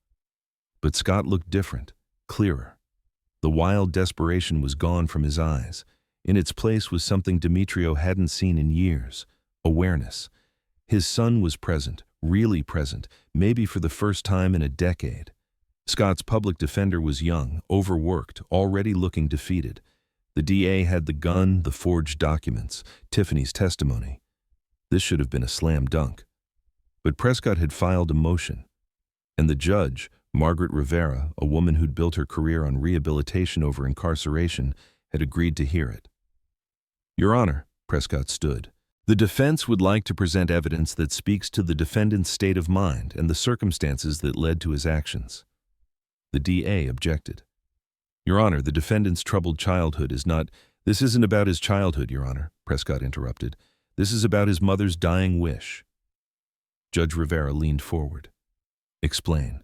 But Scott looked different, clearer. The wild desperation was gone from his eyes. In its place was something Demetrio hadn't seen in years: awareness. His son was present, really present, maybe for the first time in a decade. Scott's public defender was young, overworked, already looking defeated. The DA had the gun, the forged documents, Tiffany's testimony. This should have been a slam dunk. But Prescott had filed a motion. And the judge, Margaret Rivera, a woman who'd built her career on rehabilitation over incarceration, had agreed to hear it. Your Honor, Prescott stood. The defense would like to present evidence that speaks to the defendant's state of mind and the circumstances that led to his actions. The DA objected. Your Honor, the defendant's troubled childhood is not— This isn't about his childhood, Your Honor, Prescott interrupted. This is about his mother's dying wish. Judge Rivera leaned forward. Explain.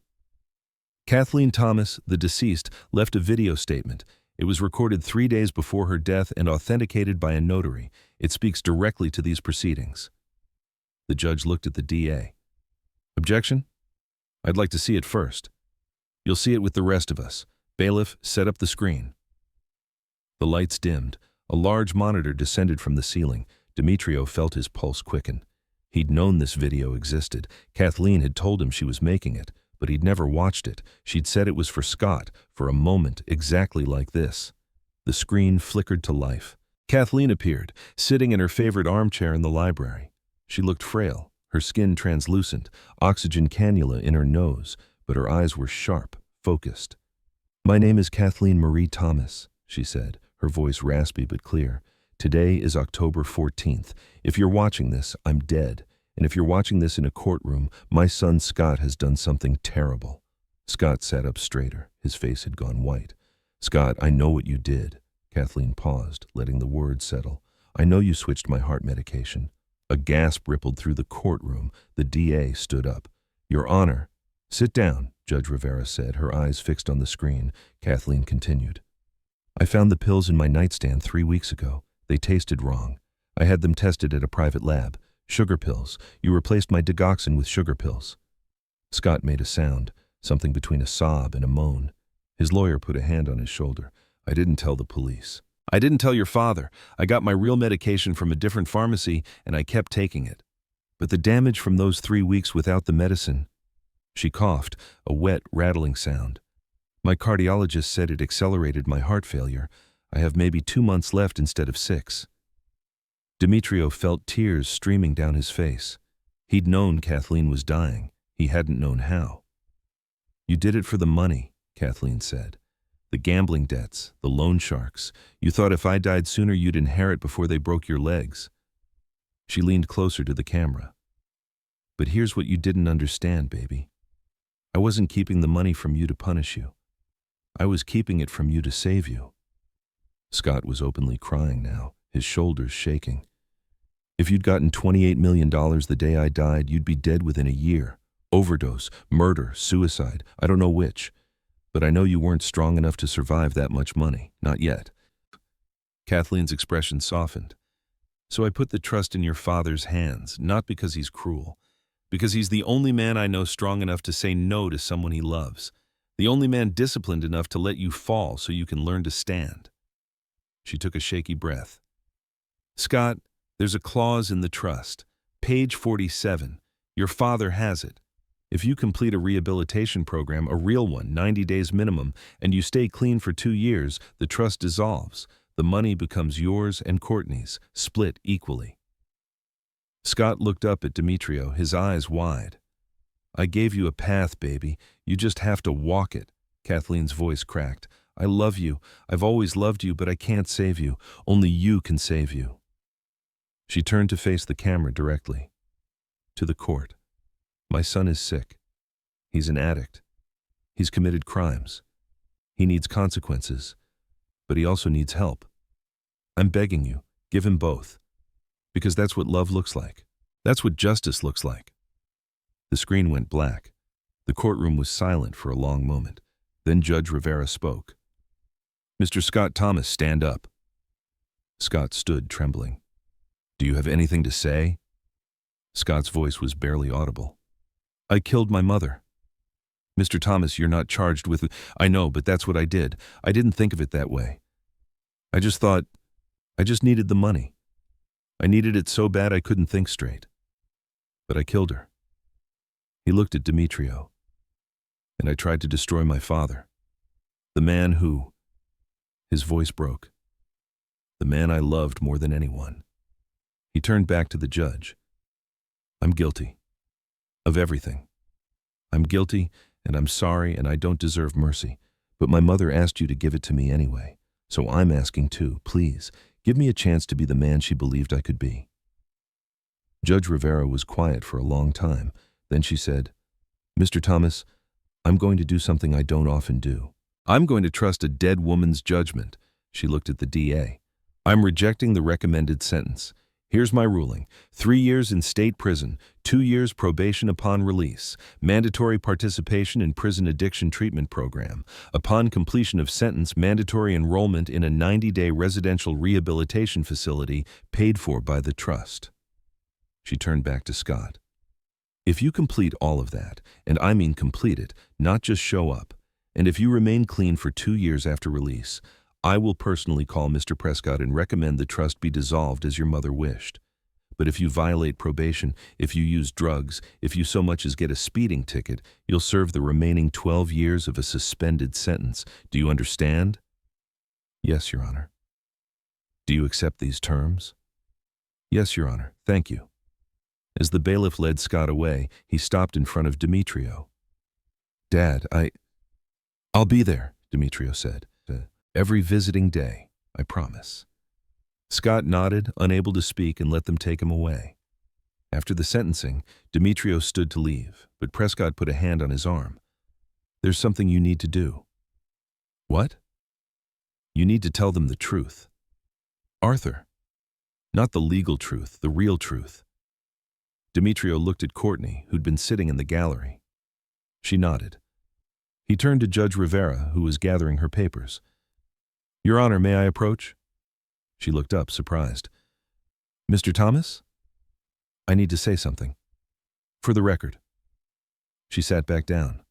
Kathleen Thomas, the deceased, left a video statement. It was recorded 3 days before her death and authenticated by a notary. It speaks directly to these proceedings. The judge looked at the DA. Objection? I'd like to see it first. You'll see it with the rest of us. Bailiff, set up the screen. The lights dimmed. A large monitor descended from the ceiling. Demetrio felt his pulse quicken. He'd known this video existed. Kathleen had told him she was making it, but he'd never watched it. She'd said it was for Scott, for a moment exactly like this. The screen flickered to life. Kathleen appeared, sitting in her favorite armchair in the library. She looked frail, her skin translucent, oxygen cannula in her nose, but her eyes were sharp, focused. "My name is Kathleen Marie Thomas," she said, her voice raspy but clear. "Today is October 14th. If you're watching this, I'm dead. And if you're watching this in a courtroom, my son Scott has done something terrible." Scott sat up straighter. His face had gone white. "Scott, I know what you did." Kathleen paused, letting the words settle. "I know you switched my heart medication." A gasp rippled through the courtroom. The DA stood up. "Your Honor." "Sit down," Judge Rivera said, her eyes fixed on the screen. Kathleen continued. "I found the pills in my nightstand 3 weeks ago. They tasted wrong. I had them tested at a private lab. Sugar pills. You replaced my digoxin with sugar pills." Scott made a sound, something between a sob and a moan. His lawyer put a hand on his shoulder. "I didn't tell the police. I didn't tell your father. I got my real medication from a different pharmacy, and I kept taking it. But the damage from those 3 weeks without the medicine—" She coughed, a wet, rattling sound. "My cardiologist said it accelerated my heart failure. I have maybe 2 months left instead of 6. Demetrio felt tears streaming down his face. He'd known Kathleen was dying. He hadn't known how. "You did it for the money," Kathleen said. "The gambling debts, the loan sharks. You thought if I died sooner you'd inherit before they broke your legs." She leaned closer to the camera. "But here's what you didn't understand, baby. I wasn't keeping the money from you to punish you. I was keeping it from you to save you." Scott was openly crying now, his shoulders shaking. "If you'd gotten $28 million the day I died, you'd be dead within a year. Overdose, murder, suicide, I don't know which. But I know you weren't strong enough to survive that much money. Not yet." Kathleen's expression softened. "So I put the trust in your father's hands, not because he's cruel. Because he's the only man I know strong enough to say no to someone he loves. The only man disciplined enough to let you fall so you can learn to stand." She took a shaky breath. "Scott, there's a clause in the trust. Page 47. Your father has it. If you complete a rehabilitation program, a real one, 90 days minimum, and you stay clean for 2 years, the trust dissolves. The money becomes yours and Courtney's, split equally." Scott looked up at Demetrio, his eyes wide. "I gave you a path, baby. You just have to walk it." Kathleen's voice cracked. "I love you. I've always loved you, but I can't save you. Only you can save you." She turned to face the camera directly. "To the court. My son is sick. He's an addict. He's committed crimes. He needs consequences, but he also needs help. I'm begging you, give him both. Because that's what love looks like. That's what justice looks like." The screen went black. The courtroom was silent for a long moment. Then Judge Rivera spoke. "Mr. Scott Thomas, stand up." Scott stood, trembling. "Do you have anything to say?" Scott's voice was barely audible. "I killed my mother." "Mr. Thomas, you're not charged with—" "I know, but that's what I did. I didn't think of it that way. I just needed the money. I needed it so bad I couldn't think straight. But I killed her." He looked at Demetrio. "And I tried to destroy my father. The man who—" His voice broke. "The man I loved more than anyone." He turned back to the judge. "I'm guilty. Of everything. I'm guilty, and I'm sorry, and I don't deserve mercy. But my mother asked you to give it to me anyway. So I'm asking too, please, give me a chance to be the man she believed I could be." Judge Rivera was quiet for a long time. Then she said, "Mr. Thomas, I'm going to do something I don't often do. I'm going to trust a dead woman's judgment." She looked at the DA. "I'm rejecting the recommended sentence. Here's my ruling. 3 years in state prison, 2 years probation upon release, mandatory participation in prison addiction treatment program. Upon completion of sentence, mandatory enrollment in a 90-day residential rehabilitation facility paid for by the trust." She turned back to Scott. If you complete all of that, and I mean complete it, not just show up, and if you remain clean for 2 years after release, I will personally call Mr. Prescott and recommend the trust be dissolved as your mother wished. But if you violate probation, if you use drugs, if you so much as get a speeding ticket, you'll serve the remaining 12 years of a suspended sentence. Do you understand? Yes, Your Honor. Do you accept these terms? Yes, Your Honor. Thank you. As the bailiff led Scott away, he stopped in front of Demetrio. Dad, I'll be there, Demetrio said. Every visiting day, I promise. Scott nodded, unable to speak, and let them take him away. After the sentencing, Demetrio stood to leave, but Prescott put a hand on his arm. There's something you need to do. What? You need to tell them the truth. Arthur. Not the legal truth, the real truth. Demetrio looked at Courtney, who'd been sitting in the gallery. She nodded. He turned to Judge Rivera, who was gathering her papers. Your Honor, may I approach? She looked up, surprised. Mr. Thomas? I need to say something. For the record. She sat back down.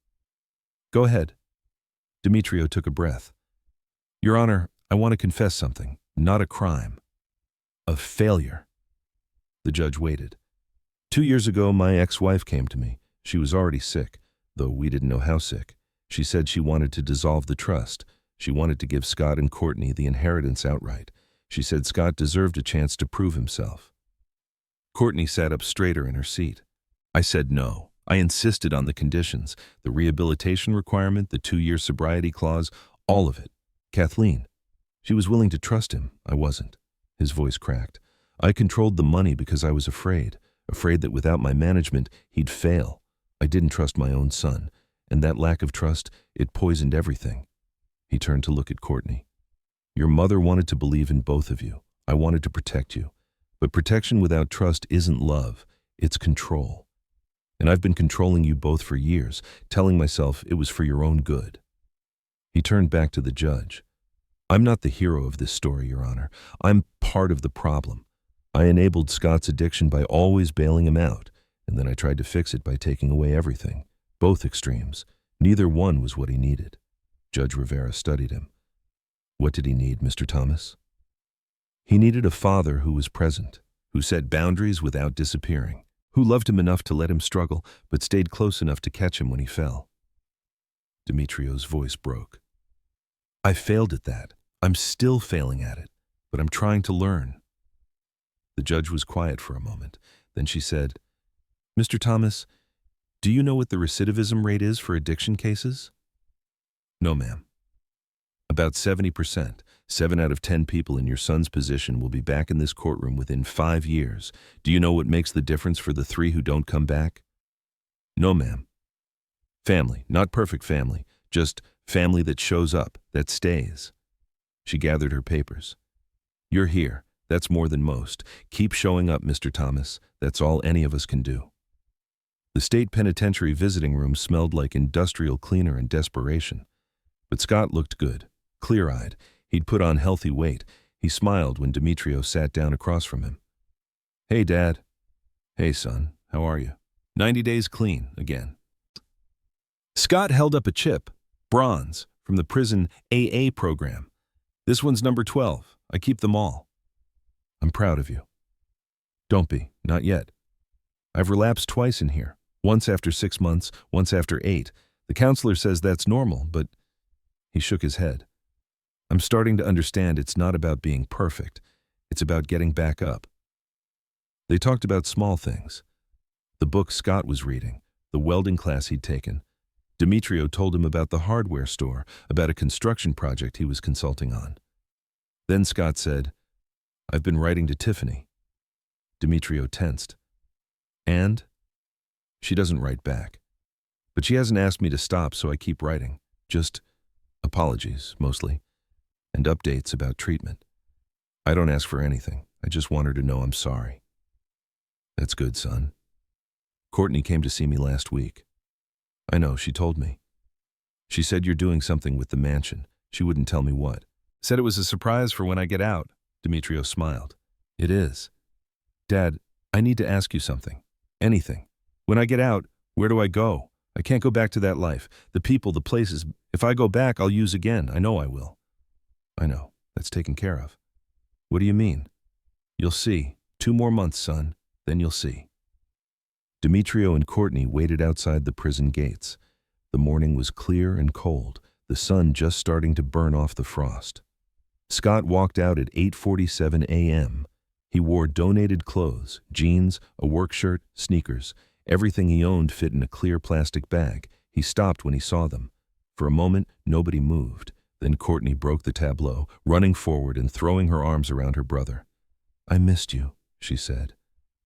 Go ahead. Demetrio took a breath. Your Honor, I want to confess something, not a crime. A failure. The judge waited. 2 years ago, my ex-wife came to me. She was already sick, though we didn't know how sick. She said she wanted to dissolve the trust. She wanted to give Scott and Courtney the inheritance outright. She said Scott deserved a chance to prove himself. Courtney sat up straighter in her seat. I said no. I insisted on the conditions, the rehabilitation requirement, the 2-year sobriety clause, all of it. Kathleen. She was willing to trust him. I wasn't. His voice cracked. I controlled the money because I was afraid that without my management, he'd fail. I didn't trust my own son, and that lack of trust, it poisoned everything. He turned to look at Courtney. Your mother wanted to believe in both of you. I wanted to protect you. But protection without trust isn't love, it's control. And I've been controlling you both for years, telling myself it was for your own good. He turned back to the judge. I'm not the hero of this story, Your Honor. I'm part of the problem. I enabled Scott's addiction by always bailing him out, and then I tried to fix it by taking away everything. Both extremes. Neither one was what he needed. Judge Rivera studied him. What did he need, Mr. Thomas? He needed a father who was present, who set boundaries without disappearing, who loved him enough to let him struggle, but stayed close enough to catch him when he fell. Demetrio's voice broke. I failed at that. I'm still failing at it, but I'm trying to learn. The judge was quiet for a moment. Then she said, Mr. Thomas, do you know what the recidivism rate is for addiction cases? No, ma'am. About 70%. 7 out of 10 people in your son's position will be back in this courtroom within 5 years. Do you know what makes the difference for the 3 who don't come back? No, ma'am. Family, not perfect family, just family that shows up, that stays. She gathered her papers. You're here. That's more than most. Keep showing up, Mr. Thomas. That's all any of us can do. The state penitentiary visiting room smelled like industrial cleaner and desperation. But Scott looked good, clear-eyed. He'd put on healthy weight. He smiled when Demetrio sat down across from him. Hey, Dad. Hey, son. How are you? 90 days clean, again. Scott held up a chip, bronze, from the prison AA program. This one's number 12. I keep them all. I'm proud of you. Don't be, not yet. I've relapsed twice in here, once after 6 months, once after 8. The counselor says that's normal, but he shook his head. I'm starting to understand it's not about being perfect. It's about getting back up. They talked about small things. The book Scott was reading, the welding class he'd taken. Demetrio told him about the hardware store, about a construction project he was consulting on. Then Scott said, I've been writing to Tiffany. Demetrio tensed. And? She doesn't write back. But she hasn't asked me to stop, so I keep writing. Just apologies, mostly, and updates about treatment. I don't ask for anything. I just want her to know I'm sorry. That's good, son. Courtney came to see me last week. I know, she told me. She said you're doing something with the mansion. She wouldn't tell me what. Said it was a surprise for when I get out. Demetrio smiled. It is. Dad, I need to ask you something. Anything. When I get out, where do I go? I can't go back to that life. The people, the places. If I go back, I'll use again. I know I will. I know. That's taken care of. What do you mean? You'll see. 2 more months, son. Then you'll see. Demetrio and Courtney waited outside the prison gates. The morning was clear and cold, the sun just starting to burn off the frost. Scott walked out at 8:47 a.m. He wore donated clothes, jeans, a work shirt, sneakers. Everything he owned fit in a clear plastic bag. He stopped when he saw them. For a moment, nobody moved. Then Courtney broke the tableau, running forward and throwing her arms around her brother. "I missed you," she said.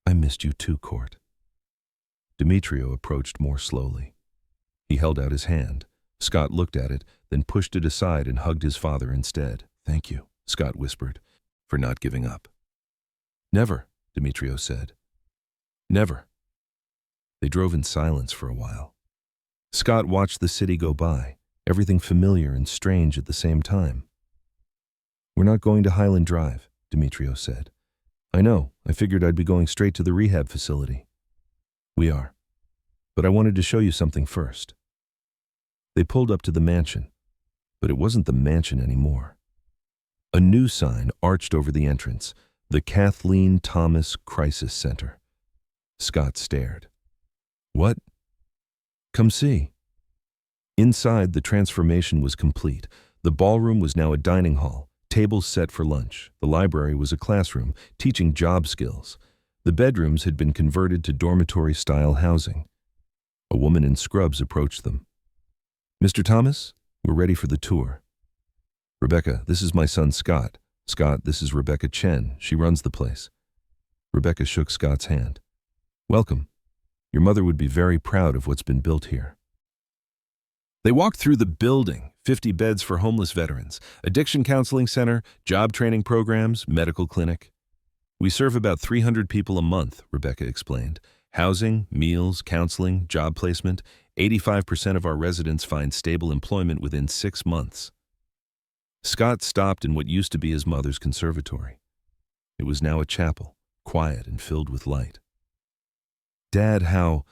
"I missed you too, Court." Demetrio approached more slowly. He held out his hand. Scott looked at it, then pushed it aside and hugged his father instead. "Thank you," Scott whispered, "for not giving up." "Never," Demetrio said. "Never." They drove in silence for a while. Scott watched the city go by, everything familiar and strange at the same time. "We're not going to Highland Drive," Demetrio said. "I know. I figured I'd be going straight to the rehab facility." "We are. But I wanted to show you something first." They pulled up to the mansion, but it wasn't the mansion anymore. A new sign arched over the entrance, the Kathleen Thomas Crisis Center. Scott stared. "What?" "Come see." Inside, the transformation was complete. The ballroom was now a dining hall, tables set for lunch. The library was a classroom, teaching job skills. The bedrooms had been converted to dormitory-style housing. A woman in scrubs approached them. "Mr. Thomas, we're ready for the tour." "Rebecca, this is my son Scott. Scott, this is Rebecca Chen. She runs the place." Rebecca shook Scott's hand. "Welcome. Your mother would be very proud of what's been built here." They walked through the building, 50 beds for homeless veterans, addiction counseling center, job training programs, medical clinic. "We serve about 300 people a month," Rebecca explained. "Housing, meals, counseling, job placement. 85% of our residents find stable employment within 6 months. Scott stopped in what used to be his mother's conservatory. It was now a chapel, quiet and filled with light. "Dad, how?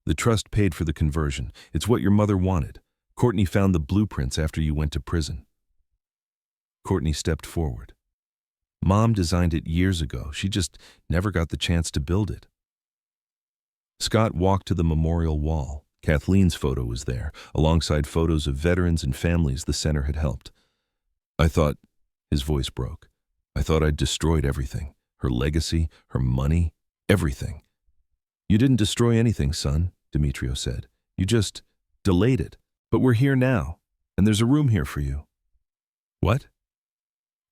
The trust paid for the conversion. It's what your mother wanted. Courtney found the blueprints after you went to prison." Courtney stepped forward. "Mom designed it years ago. She just never got the chance to build it." Scott walked to the memorial wall. Kathleen's photo was there, alongside photos of veterans and families the center had helped. "I thought," his voice broke, "I thought I'd destroyed everything. Her legacy, her money, everything." "You didn't destroy anything, son," Demetrio said. "You just delayed it. But we're here now, and there's a room here for you." "What?"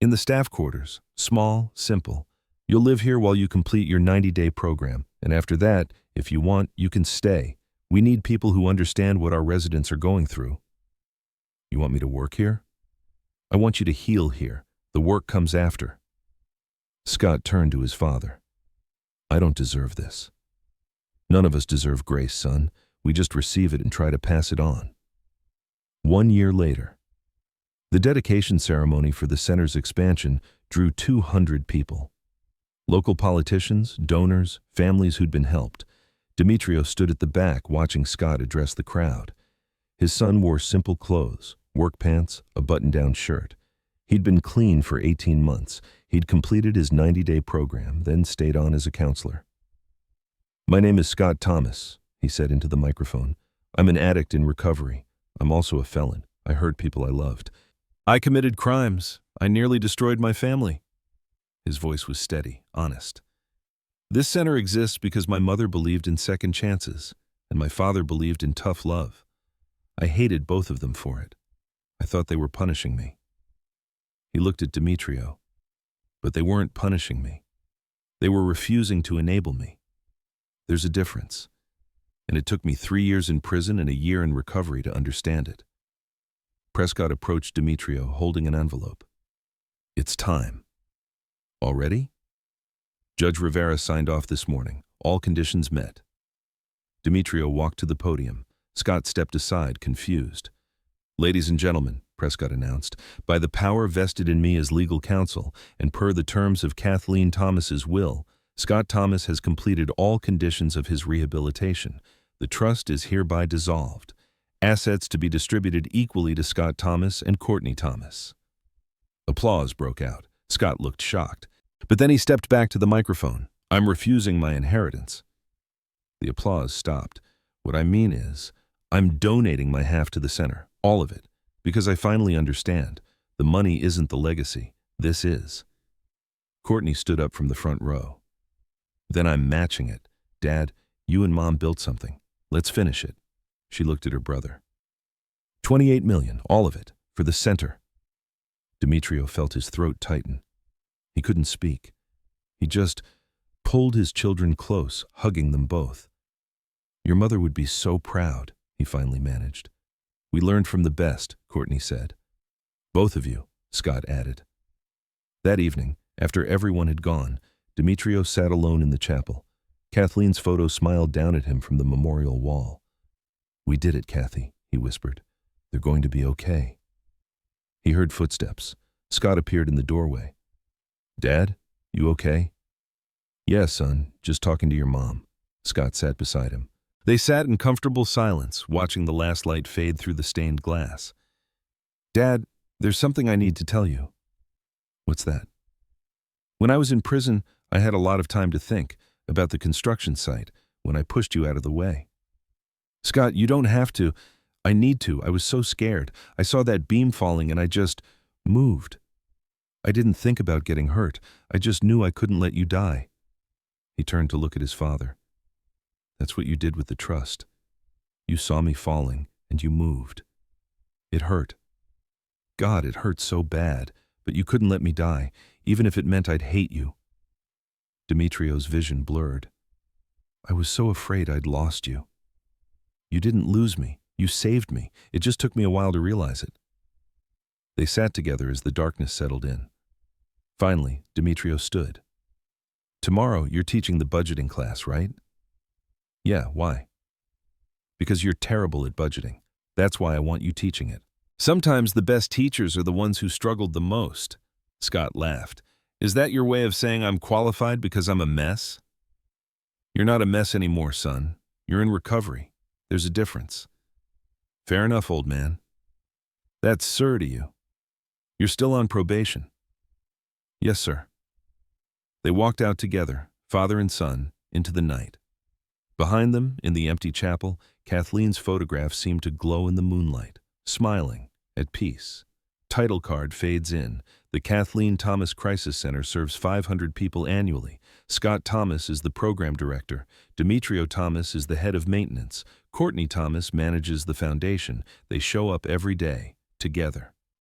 "In the staff quarters. Small, simple. You'll live here while you complete your 90-day program, and after that, if you want, you can stay. We need people who understand what our residents are going through." "You want me to work here?" "I want you to heal here. The work comes after." Scott turned to his father. "I don't deserve this." "None of us deserve grace, son. We just receive it and try to pass it on." 1 year later, the dedication ceremony for the center's expansion drew 200 people. Local politicians, donors, families who'd been helped. Demetrio stood at the back watching Scott address the crowd. His son wore simple clothes, work pants, a button-down shirt. He'd been clean for 18 months. He'd completed his 90-day program, then stayed on as a counselor. "My name is Scott Thomas," he said into the microphone. "I'm an addict in recovery. I'm also a felon. I hurt people I loved. I committed crimes. I nearly destroyed my family." His voice was steady, honest. "This center exists because my mother believed in second chances, and my father believed in tough love. I hated both of them for it. I thought they were punishing me." He looked at Demetrio. "But they weren't punishing me. They were refusing to enable me. There's a difference. And it took me 3 years in prison and a year in recovery to understand it." Prescott approached Demetrio, holding an envelope. "It's time." "Already?" "Judge Rivera signed off this morning. All conditions met." Demetrio walked to the podium. Scott stepped aside, confused. "Ladies and gentlemen," Prescott announced, "by the power vested in me as legal counsel, and per the terms of Kathleen Thomas's will, Scott Thomas has completed all conditions of his rehabilitation. The trust is hereby dissolved. Assets to be distributed equally to Scott Thomas and Courtney Thomas." Applause broke out. Scott looked shocked. But then he stepped back to the microphone. "I'm refusing my inheritance." The applause stopped. "What I mean is, I'm donating my half to the center, all of it, because I finally understand. The money isn't the legacy. This is." Courtney stood up from the front row. "Then I'm matching it. Dad, you and Mom built something. Let's finish it." She looked at her brother. 28 million, all of it, for the center." Demetrio felt his throat tighten. He couldn't speak. He just pulled his children close, hugging them both. "Your mother would be so proud," he finally managed. "We learned from the best," Courtney said. "Both of you," Scott added. That evening, after everyone had gone, Demetrio sat alone in the chapel. Kathleen's photo smiled down at him from the memorial wall. "We did it, Kathy," he whispered. "They're going to be okay." He heard footsteps. Scott appeared in the doorway. "Dad, you okay?" "Yeah, son, just talking to your mom." Scott sat beside him. They sat in comfortable silence, watching the last light fade through the stained glass. "Dad, there's something I need to tell you." "What's that?" "When I was in prison, I had a lot of time to think about the construction site when I pushed you out of the way." "Scott, you don't have to. I need to. I was so scared. I saw that beam falling and I just moved. I didn't think about getting hurt. I just knew I couldn't let you die." He turned to look at his father. "That's what you did with the trust. You saw me falling and you moved. It hurt. God, it hurt so bad, but you couldn't let me die, even if it meant I'd hate you." Demetrio's vision blurred. "I was so afraid I'd lost you. You didn't lose me. You saved me. It just took me a while to realize it." They sat together as the darkness settled in. Finally, Demetrio stood. "Tomorrow, you're teaching the budgeting class, right?" "Yeah, why?" "Because you're terrible at budgeting. That's why I want you teaching it." "Sometimes the best teachers are the ones who struggled the most." Scott laughed. "Is that your way of saying I'm qualified because I'm a mess?" "You're not a mess anymore, son. You're in recovery. There's a difference." "Fair enough, old man." "That's sir to you. You're still on probation." "Yes, sir." They walked out together, father and son, into the night. Behind them, in the empty chapel, Kathleen's photograph seemed to glow in the moonlight, smiling, at peace. Title card fades in. The Kathleen Thomas Crisis Center serves 500 people annually. Scott Thomas is the program director. Demetrio Thomas is the head of maintenance. Courtney Thomas manages the foundation. They show up every day, together.